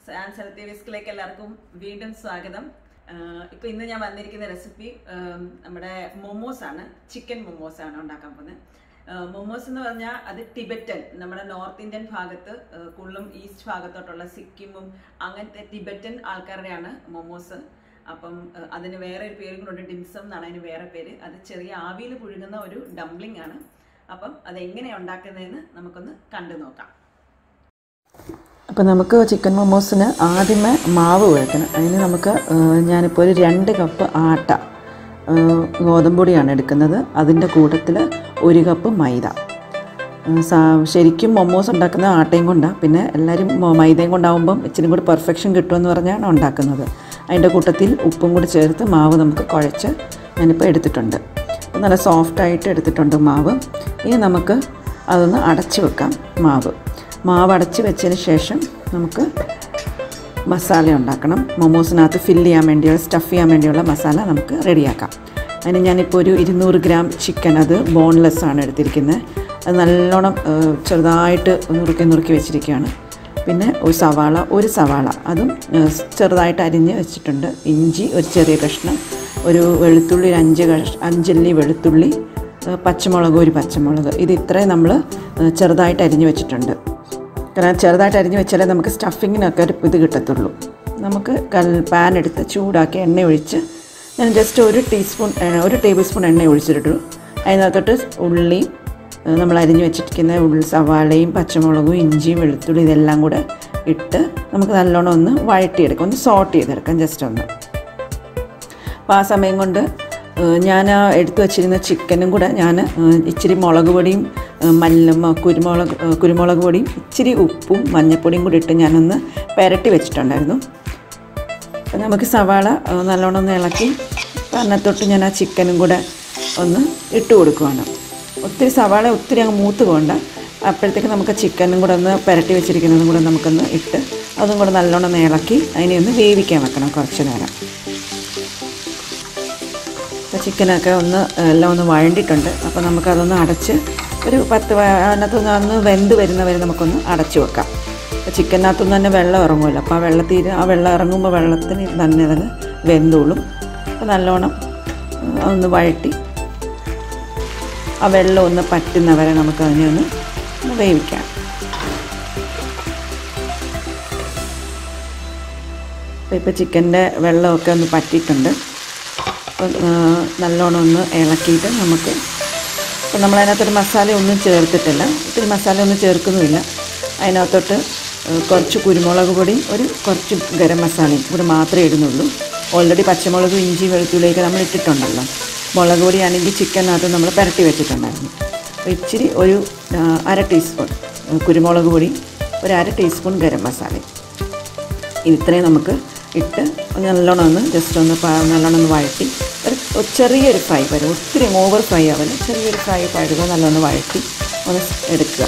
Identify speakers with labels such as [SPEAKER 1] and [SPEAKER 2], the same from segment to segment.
[SPEAKER 1] സാൻസലത്തി വിസ്കിലേക്ക് എല്ലാവർക്കും വീണ്ടും സ്വാഗതം. ഇപ്പൊ ഇന്ന് ഞാൻ വന്നിരിക്കുന്ന റെസിപ്പി നമ്മുടെ മൊമോസ് ആണ്. ചിക്കൻ മൊമോസ് ആണ് ഉണ്ടാക്കാൻ പോകുന്നത്. മൊമോസ് എന്ന് പറഞ്ഞാൽ അത് ടിബറ്റൻ, നമ്മുടെ നോർത്ത് ഇന്ത്യൻ ഭാഗത്ത് കൂടുതലും ഈസ്റ്റ് ഭാഗത്തോട്ടുള്ള സിക്കിമും അങ്ങനത്തെ ടിബറ്റൻ ആൾക്കാരുടെയാണ് മൊമോസ്. അപ്പം അതിന് വേറെ ഒരു പേരും കൂടെ ഉണ്ട്, ഡിംസം എന്നാണ് അതിന് വേറെ പേര്. അത് ചെറിയ ആവിയിൽ പുഴുങ്ങുന്ന ഒരു ഡംപ്ലിംഗ് ആണ്. അപ്പം അതെങ്ങനെയാണ് ഉണ്ടാക്കുന്നതെന്ന് നമുക്കൊന്ന് കണ്ടു നോക്കാം.
[SPEAKER 2] അപ്പോൾ നമുക്ക് ചിക്കൻ മൊമോസിന് ആദ്യമേ മാവ് കുഴക്കണം. അതിന് നമുക്ക് ഞാനിപ്പോൾ ഒരു 2 കപ്പ് ആട്ട ഗോതമ്പൊടിയാണ് എടുക്കുന്നത്. അതിൻ്റെ കൂട്ടത്തിൽ 1 കപ്പ് മൈദ. ശരിക്കും മൊമോസ് ഉണ്ടാക്കുന്ന ആട്ടയും കൊണ്ടാണ്, പിന്നെ എല്ലാവരും മൈദയും കൊണ്ടാകുമ്പം ഇച്ചിരി കൂടി പെർഫെക്ഷൻ കിട്ടുമെന്ന് പറഞ്ഞാണ് ഉണ്ടാക്കുന്നത്. അതിൻ്റെ കൂട്ടത്തിൽ ഉപ്പും കൂടി ചേർത്ത് മാവ് നമുക്ക് കുഴച്ച് ഞാനിപ്പോൾ എടുത്തിട്ടുണ്ട്. നല്ല സോഫ്റ്റായിട്ട് എടുത്തിട്ടുണ്ട് മാവ്. ഇനി നമുക്ക് അതൊന്ന് അടച്ച് വെക്കാം. മാവ് അടച്ച് വെച്ചതിന് ശേഷം നമുക്ക് മസാല ഉണ്ടാക്കണം. മൊമോസിനകത്ത് ഫില്ല് ചെയ്യാൻ വേണ്ടിയുള്ള, സ്റ്റഫ് ചെയ്യാൻ വേണ്ടിയുള്ള മസാല നമുക്ക് റെഡിയാക്കാം. അതിന് ഞാനിപ്പോൾ ഒരു 200 ഗ്രാം ചിക്കൻ, അത് ബോൺലെസ് ആണ് എടുത്തിരിക്കുന്നത്. അത് നല്ലോണം ചെറുതായിട്ട് നുറുക്കി വെച്ചിരിക്കുകയാണ്. പിന്നെ ഒരു സവാള അതും ചെറുതായിട്ട് അരിഞ്ഞ് വെച്ചിട്ടുണ്ട്. ഇഞ്ചി ഒരു ചെറിയ കഷ്ണം, ഒരു വെളുത്തുള്ളി 5 അല്ലി വെളുത്തുള്ളി, പച്ചമുളക്. ഇത് ഇത്രയും നമ്മൾ ചെറുതായിട്ട് അരിഞ്ഞ് വെച്ചിട്ടുണ്ട്. കാരണം ചെറുതായിട്ട് അരിഞ്ഞ് വെച്ചാലേ നമുക്ക് സ്റ്റഫിങ്ങിനൊക്കെ ഒരു ഇത് കിട്ടത്തുള്ളൂ. നമുക്ക് പാൻ എടുത്ത് ചൂടാക്കി എണ്ണ ഒഴിച്ച്, ഞാൻ ജസ്റ്റ് 1 ടേബിൾ സ്പൂൺ എണ്ണ ഒഴിച്ചിട്ടുള്ളൂ. അതിനകത്തോട്ട് ഉള്ളി, നമ്മൾ അരിഞ്ഞ് വെച്ചിരിക്കുന്ന സവാളയും പച്ചമുളകും ഇഞ്ചിയും വെളുത്തുള്ളി ഇതെല്ലാം കൂടെ ഇട്ട് നമുക്ക് നല്ലോണം ഒന്ന് വഴറ്റിയെടുക്കാം, ഒന്ന് സോട്ട് ചെയ്തെടുക്കാം ജസ്റ്റ് ഒന്ന്. അപ്പോൾ ആ സമയം കൊണ്ട് ഞാൻ എടുത്തു വച്ചിരുന്ന ചിക്കനും കൂടെ ഞാൻ ഇച്ചിരി മുളക് പൊടിയും കുരുമുളക് പൊടിയും ഇച്ചിരി ഉപ്പും മഞ്ഞൾപ്പൊടിയും കൂടി ഇട്ട് ഞാനൊന്ന് പുരട്ടി വെച്ചിട്ടുണ്ടായിരുന്നു. അപ്പോൾ നമുക്ക് സവാള നല്ലോണം ഒന്ന് ഇളക്കി അതിനകത്തോട്ട് ഞാൻ ആ ചിക്കനും കൂടെ ഒന്ന് ഇട്ട് കൊടുക്കുകയാണ്. സവാള ഒത്തിരി അങ്ങ് മൂത്ത് പോകണ്ട. അപ്പോഴത്തേക്ക് നമുക്ക് ചിക്കനും കൂടെ ഒന്ന് പുരട്ടി വെച്ചിരിക്കുന്നതും കൂടെ നമുക്കൊന്ന് ഇട്ട് അതും കൂടെ നല്ലോണം ഒന്ന് ഇളക്കി അതിനെ ഒന്ന് വേവിക്കാൻ വെക്കണം കുറച്ച് നേരം. അപ്പോൾ ചിക്കനൊക്കെ എല്ലാം ഒന്ന് വഴണ്ടിട്ടുണ്ട്. അപ്പോൾ നമുക്കതൊന്ന് അടച്ച് ഒരു 10 അതിനകത്തുനിന്ന് ഒന്ന് വെന്ത് വരുന്നവരെ നമുക്കൊന്ന് അടച്ച് വെക്കാം. അപ്പോൾ ചിക്കനകത്തുനിന്ന് തന്നെ വെള്ളം ഇറങ്ങുമല്ലോ. അപ്പോൾ ആ വെള്ളം ഇറങ്ങുമ്പോൾ വെള്ളത്തിന് തന്നെ അതങ്ങ് വെന്തോളും. അപ്പോൾ നല്ലോണം ഒന്ന് വഴറ്റി ആ വെള്ളം ഒന്ന് പറ്റുന്നവരെ നമുക്ക് അതിനെ ഒന്ന് വേവിക്കാം. ഇപ്പോൾ ചിക്കൻ്റെ വെള്ളമൊക്കെ ഒന്ന് പറ്റിയിട്ടുണ്ട്. അപ്പോൾ നല്ലോണം ഒന്ന് ഇളക്കിയിട്ട് നമുക്ക്, ഇപ്പോൾ നമ്മളതിനകത്തൊരു മസാല ഒന്നും ചേർത്തിട്ടില്ല, ഒത്തിരി മസാല ഒന്നും ചേർക്കുന്നുമില്ല. അതിനകത്തോട്ട് കുറച്ച് കുരുമുളക് പൊടിയും കുറച്ച് ഗരം മസാലയും കൂടി മാത്രമേ ഇടുന്നുള്ളൂ. ഓൾറെഡി പച്ചമുളകും ഇഞ്ചി വെളുത്തുള്ളിയൊക്കെ നമ്മൾ ഇട്ടിട്ടുണ്ടല്ലോ. മുളക് പൊടിയാണെങ്കിൽ ചിക്കനകത്ത് നമ്മൾ പുരട്ടി വെച്ചിട്ടുണ്ടായിരുന്നു. അപ്പോൾ ഇച്ചിരി ഒരു 1/2 ടീസ്പൂൺ കുരുമുളക് പൊടി, 1/2 ടീസ്പൂൺ ഗരം മസാലയും ഇത്രയും നമുക്ക് ഇട്ട് നല്ലോണം ഒന്ന് ജസ്റ്റ് ഒന്ന് നല്ലോണം ഒന്ന് വഴറ്റി ഒരു ചെറിയൊരു ഫ്രൈ വരും. ഒത്തിരി ഓവർ ഫ്രൈ ആവില്ല, ചെറിയൊരു ഫ്രൈ പഴുക നല്ലോണം വഴറ്റി ഒന്ന് എടുക്കുക.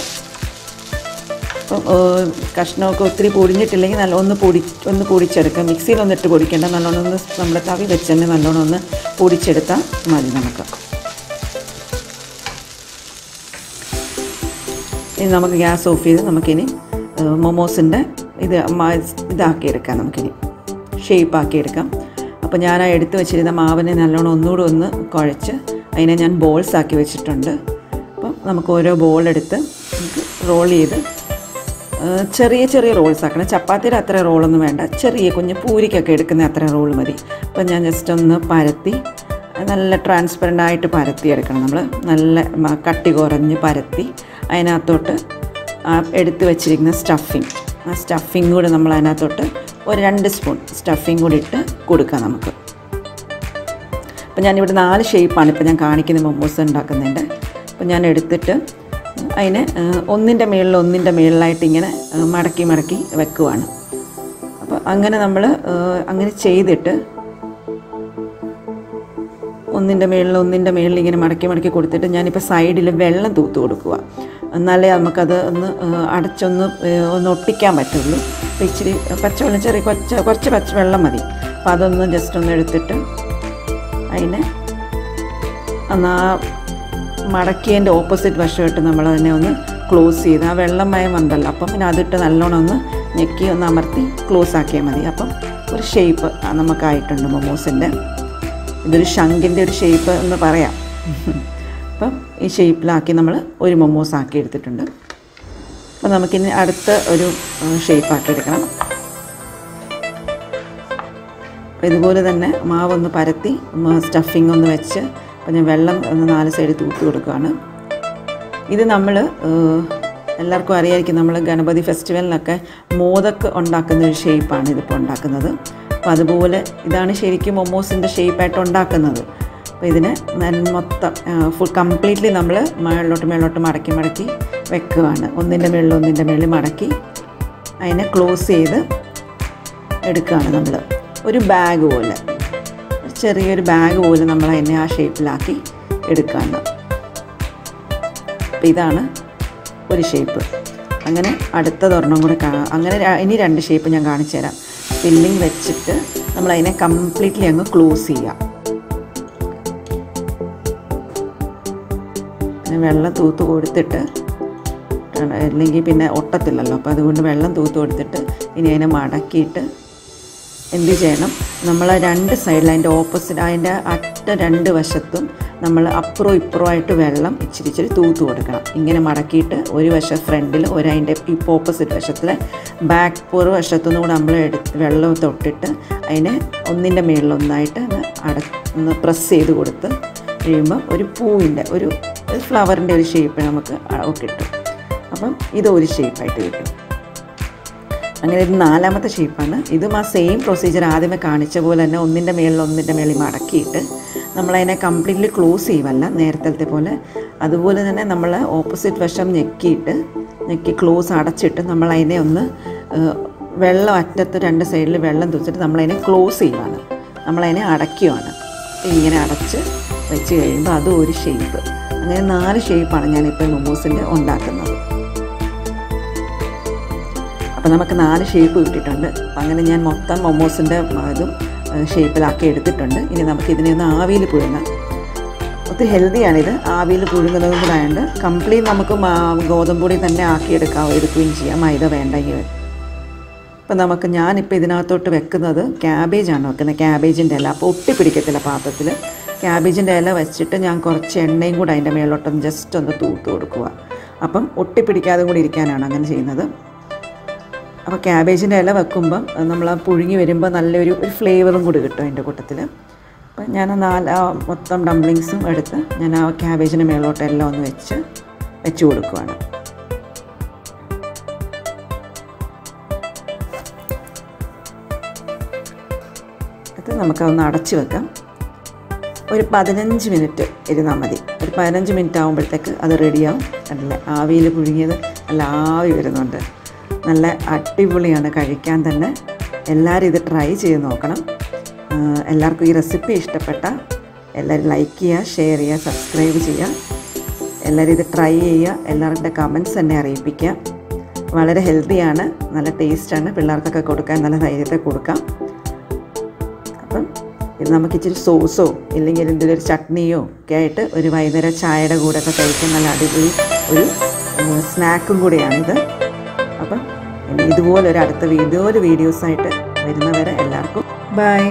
[SPEAKER 2] അപ്പം കഷ്ണമൊക്കെ ഒത്തിരി പൊടിഞ്ഞിട്ടില്ലെങ്കിൽ ഒന്ന് പൊടിച്ചെടുക്കുക. മിക്സിയിലൊന്നിട്ട് പൊടിക്കേണ്ട, നല്ലോണം ഒന്ന് നമ്മുടെ തവി വെച്ച് തന്നെ നല്ലോണം ഒന്ന് പൊടിച്ചെടുത്താൽ മതി നമുക്ക്. ഇനി നമുക്ക് ഗ്യാസ് ഓഫ് ചെയ്ത് നമുക്കിനി മൊമോസിൻ്റെ ഇതാക്കിയെടുക്കാം, നമുക്കിനി ഷേപ്പാക്കിയെടുക്കാം. അപ്പോൾ ഞാൻ ആ എടുത്ത് വെച്ചിരുന്ന മാവിനെ നല്ലോണം ഒന്നുകൂടെ ഒന്ന് കുഴച്ച് അതിനെ ഞാൻ ബോൾസ് ആക്കി വെച്ചിട്ടുണ്ട്. അപ്പം നമുക്ക് ഓരോ ബോളെടുത്ത് നമുക്ക് റോൾ ചെയ്ത് ചെറിയ റോൾസ് ആക്കണം. ചപ്പാത്തിയുടെ അത്ര റോളൊന്നും വേണ്ട, ചെറിയ കുഞ്ഞ് പൂരിക്കൊക്കെ എടുക്കുന്ന അത്ര റോൾ മതി. അപ്പം ഞാൻ ജസ്റ്റ് ഒന്ന് പരത്തി നല്ല ട്രാൻസ്പെറൻ്റായിട്ട് പരത്തിയെടുക്കണം. നമ്മൾ നല്ല കട്ടി കുറഞ്ഞ് പരത്തി അതിനകത്തോട്ട് എടുത്ത് വെച്ചിരിക്കുന്ന ആ സ്റ്റഫിങ് കൂടെ നമ്മൾ അതിനകത്തോട്ട് ഒരു 2 സ്പൂൺ സ്റ്റഫിങ് കൂടി ഇട്ട് കൊടുക്കാം നമുക്ക്. അപ്പോൾ ഞാനിവിടെ 4 ഷേപ്പാണ് ഇപ്പോൾ ഞാൻ കാണിക്കുന്നത് മൊമോസ് ഉണ്ടാക്കുന്നതിൻ്റെ. അപ്പോൾ ഞാൻ എടുത്തിട്ട് അതിനെ ഒന്നിൻ്റെ മുകളിലായിട്ട് ഇങ്ങനെ മടക്കി വെക്കുവാണ്. അപ്പോൾ അങ്ങനെ നമ്മൾ അങ്ങനെ ചെയ്തിട്ട് ഒന്നിൻ്റെ മുകളിൽ ഇങ്ങനെ മടക്കി കൊടുത്തിട്ട് ഞാനിപ്പോൾ സൈഡിൽ വെള്ളം തൂത്ത് കൊടുക്കുക. എന്നാലേ നമുക്കത് ഒന്ന് ഒട്ടിക്കാൻ പറ്റുള്ളൂ. അപ്പോൾ ഇച്ചിരി പച്ചവെള്ളം, കുറച്ച് പച്ചവെള്ളം മതി. അപ്പോൾ അതൊന്ന് ജസ്റ്റ് ഒന്ന് എടുത്തിട്ട് അതിനെ ആ മടക്കിയതിൻ്റെ ഓപ്പോസിറ്റ് വശമായിട്ട് നമ്മളതിനെ ഒന്ന് ക്ലോസ് ചെയ്ത് ആ വെള്ളം മയം ഉണ്ടല്ലോ, അപ്പം പിന്നെ അതിട്ട് നല്ലോണം ഒന്ന് ഞെക്കി ഒന്ന് അമർത്തി ക്ലോസ് ആക്കിയാൽ മതി. അപ്പം ഒരു ഷേപ്പ് നമുക്കായിട്ടുണ്ട് മൊമോസിൻ്റെ. ഇതൊരു ശംഖിൻ്റെ ഒരു ഷേപ്പ് എന്ന് പറയാം. അപ്പം ഈ ഷേപ്പിലാക്കി നമ്മൾ ഒരു മൊമോസ് ആക്കി എടുത്തിട്ടുണ്ട്. അപ്പോൾ നമുക്കിനി അടുത്ത ഒരു ഷേപ്പാക്കി എടുക്കണം. അപ്പോൾ ഇതുപോലെ തന്നെ മാവൊന്ന് പരത്തി സ്റ്റഫിംഗ് ഒന്ന് വെച്ച് അപ്പോൾ ഞാൻ വെള്ളം ഒന്ന് 4 സൈഡ് തൂത്ത് കൊടുക്കുകയാണ്. ഇത് നമ്മൾ എല്ലാവർക്കും അറിയാമായിരിക്കും, നമ്മൾ ഗണപതി ഫെസ്റ്റിവലിനൊക്കെ മോദക്ക് ഉണ്ടാക്കുന്ന ഒരു ഷേപ്പാണ് ഇതിപ്പോൾ ഉണ്ടാക്കുന്നത്. അപ്പോൾ അതുപോലെ ഇതാണ് ശരിക്കും മൊമോസിൻ്റെ ഷേപ്പായിട്ട് ഉണ്ടാക്കുന്നത്. അപ്പോൾ ഇതിനെ മൊത്തം കംപ്ലീറ്റ്ലി നമ്മൾ മേളോട്ട് മടക്കി വെക്കുകയാണ്. ഒന്നിൻ്റെ മേളിൽ മടക്കി അതിനെ ക്ലോസ് ചെയ്ത് എടുക്കുകയാണ്. നമ്മൾ ഒരു ബാഗ് പോലെ, ചെറിയൊരു ബാഗ് പോലെ നമ്മൾ അതിനെ ആ ഷേപ്പിലാക്കി എടുക്കുകയാണ്. അപ്പോൾ ഇതാണ് ഒരു ഷേപ്പ്. അങ്ങനെ അടുത്തതൊരെണ്ണം കൂടെ അങ്ങനെ ഇനി 2 ഷേപ്പ് ഞാൻ കാണിച്ചു തരാം. ഫില്ലിങ് വെച്ചിട്ട് നമ്മളതിനെ കംപ്ലീറ്റ്ലി അങ്ങ് ക്ലോസ് ചെയ്യുക. വെള്ളം തൂത്ത് കൊടുത്തിട്ട്, അല്ലെങ്കിൽ പിന്നെ ഒട്ടത്തില്ലല്ലോ, അപ്പോൾ അതുകൊണ്ട് വെള്ളം തൂത്ത് കൊടുത്തിട്ട് ഇനി അതിനെ മടക്കിയിട്ട് എന്ത് ചെയ്യണം, നമ്മൾ 2 സൈഡിൽ അതിൻ്റെ ഓപ്പോസിറ്റ്, അതിൻ്റെ അറ്റ 2 വശത്തും നമ്മൾ അപ്പുറവും ഇപ്പുറമായിട്ട് വെള്ളം ഇച്ചിരി തൂത്ത് കൊടുക്കണം. ഇങ്ങനെ മടക്കിയിട്ട് ഒരു വശം ഫ്രണ്ടിൽ, അതിൻ്റെ ഇപ്പോൾ ഓപ്പോസിറ്റ് വശത്തിൽ ബാക്ക് വശത്തുനിന്ന് കൂടെ നമ്മൾ വെള്ളം തൊട്ടിട്ട് അതിനെ ഒന്നിൻ്റെ മേളിലൊന്നായിട്ട് ഒന്ന് പ്രസ് ചെയ്ത് കൊടുത്ത് കഴിയുമ്പോൾ ഒരു പൂവിൻ്റെ ഒരു ഫ്ലവറിൻ്റെ ഒരു ഷേപ്പ് നമുക്ക് കിട്ടും. അപ്പം ഇതൊരു ഷേപ്പായിട്ട് കിട്ടും. അങ്ങനെ ഇത് 4ാമത്തെ ഷേപ്പാണ്. ഇതും ആ സെയിം പ്രൊസീജിയർ ആദ്യമേ കാണിച്ച പോലെ തന്നെ ഒന്നിൻ്റെ മേളിൽ മടക്കിയിട്ട് നമ്മളതിനെ കംപ്ലീറ്റ്ലി ക്ലോസ് ചെയ്യുമല്ല നേരത്തെ പോലെ, അതുപോലെ തന്നെ നമ്മൾ ഓപ്പോസിറ്റ് വശം ഞെക്കി ക്ലോസ് അടച്ചിട്ട് നമ്മളതിനെ ഒന്ന് വെള്ളം അറ്റത്ത് 2 സൈഡിൽ വെള്ളം തുറച്ചിട്ട് നമ്മളതിനെ ക്ലോസ് ചെയ്യുവാണ്, നമ്മളതിനെ അടയ്ക്കുകയാണ്. ഇങ്ങനെ അടച്ച് വെച്ച് കഴിയുമ്പോൾ അതും ഒരു ഷേപ്പ്. അങ്ങനെ 4 ഷേപ്പാണ് ഞാനിപ്പോൾ മൊമോസിൻ്റെ ഉണ്ടാക്കുന്നത്. അപ്പോൾ നമുക്ക് 4 ഷേപ്പ് കിട്ടിയിട്ടുണ്ട്. അപ്പം അങ്ങനെ ഞാൻ മൊത്തം മൊമോസിൻ്റെ ഇതും ഷേപ്പിലാക്കി എടുത്തിട്ടുണ്ട്. ഇനി നമുക്കിതിനെ ഒന്ന് ആവിയിൽ പുഴുങ്ങാം. ഒത്തിരി ഹെൽത്തിയാണിത്, ആവിയിൽ പുഴുങ്ങുന്നതും കൂടെ ആയതുകൊണ്ട്. കംപ്ലീറ്റ് നമുക്ക് ഗോതമ്പൊടി തന്നെ എടുക്കുകയും ചെയ്യാം, മൈദ വേണ്ടെങ്കിൽ. അപ്പോൾ ഞാനിപ്പോൾ ഇതിനകത്തോട്ട് വെക്കുന്നത് ക്യാബേജാണ് വെക്കുന്നത്, ക്യാബേജിൻ്റെ ഇല. അപ്പോൾ ഒട്ടിപ്പിടിക്കത്തില്ല പാത്രത്തിൽ. ക്യാബേജിൻ്റെ ഇല വെച്ചിട്ട് ഞാൻ കുറച്ച് എണ്ണയും കൂടെ അതിൻ്റെ മേലോട്ടൊന്ന് ജസ്റ്റ് ഒന്ന് തൂത്ത് കൊടുക്കുക. അപ്പം ഒട്ടിപ്പിടിക്കാതെ കൂടി ഇരിക്കാനാണ് അങ്ങനെ ചെയ്യുന്നത്. അപ്പോൾ ക്യാബേജിൻ്റെ ഇല വെക്കുമ്പം നമ്മൾ പുഴുങ്ങി വരുമ്പോൾ നല്ലൊരു ഫ്ലേവറും കൂടി കിട്ടും അതിൻ്റെ കൂട്ടത്തിൽ. അപ്പം ഞാൻ മൊത്തം ഡംപ്ലിങ്സും എടുത്ത് ഞാൻ ആ ക്യാബേജിൻ്റെ മേലോട്ടെല്ലാം ഒന്ന് വെച്ച് കൊടുക്കുകയാണ്. അത് നമുക്കൊന്ന് അടച്ച് വെക്കാം. ഒരു 15 മിനിറ്റ് ഇരുന്നാൽ മതി. ഒരു 15 മിനിറ്റ് ആകുമ്പോഴത്തേക്ക് അത് റെഡിയാവും. കണ്ടില്ലേ, ആവിയിൽ പുഴുങ്ങിയത് നല്ല ആവി വരുന്നുണ്ട്. നല്ല അടിപൊളിയാണ് കഴിക്കാൻ തന്നെ. എല്ലാവരും ഇത് ട്രൈ ചെയ്ത് നോക്കണം. എല്ലാവർക്കും ഈ റെസിപ്പി ഇഷ്ടപ്പെട്ട എല്ലാവരും ലൈക്ക് ചെയ്യുക, ഷെയർ ചെയ്യുക, സബ്സ്ക്രൈബ് ചെയ്യുക. എല്ലാവരും ഇത് ട്രൈ ചെയ്യുക. എല്ലാവരുടെ കമൻറ്റ്സ് എന്നെ അറിയിപ്പിക്കുക. വളരെ ഹെൽത്തിയാണ്, നല്ല ടേസ്റ്റാണ്. പിള്ളേർക്കൊക്കെ കൊടുക്കാൻ നല്ല ധൈര്യത്തെ കൊടുക്കാം. അപ്പം ഇത് നമുക്ക് ഇച്ചിരി സോസോ ഇല്ലെങ്കിൽ എന്തെങ്കിലും ഒരു ചട്നിയോ ഒക്കെ ആയിട്ട് ഒരു വൈകുന്നേരം ചായയുടെ കൂടെയൊക്കെ കഴിക്കാൻ നല്ല അടിപൊളി ഒരു സ്നാക്കും കൂടെയാണിത്. അപ്പം ഇതുപോലൊരു അടുത്ത വീഡിയോസായിട്ട് വരുന്നവരെ എല്ലാവർക്കും ബൈ.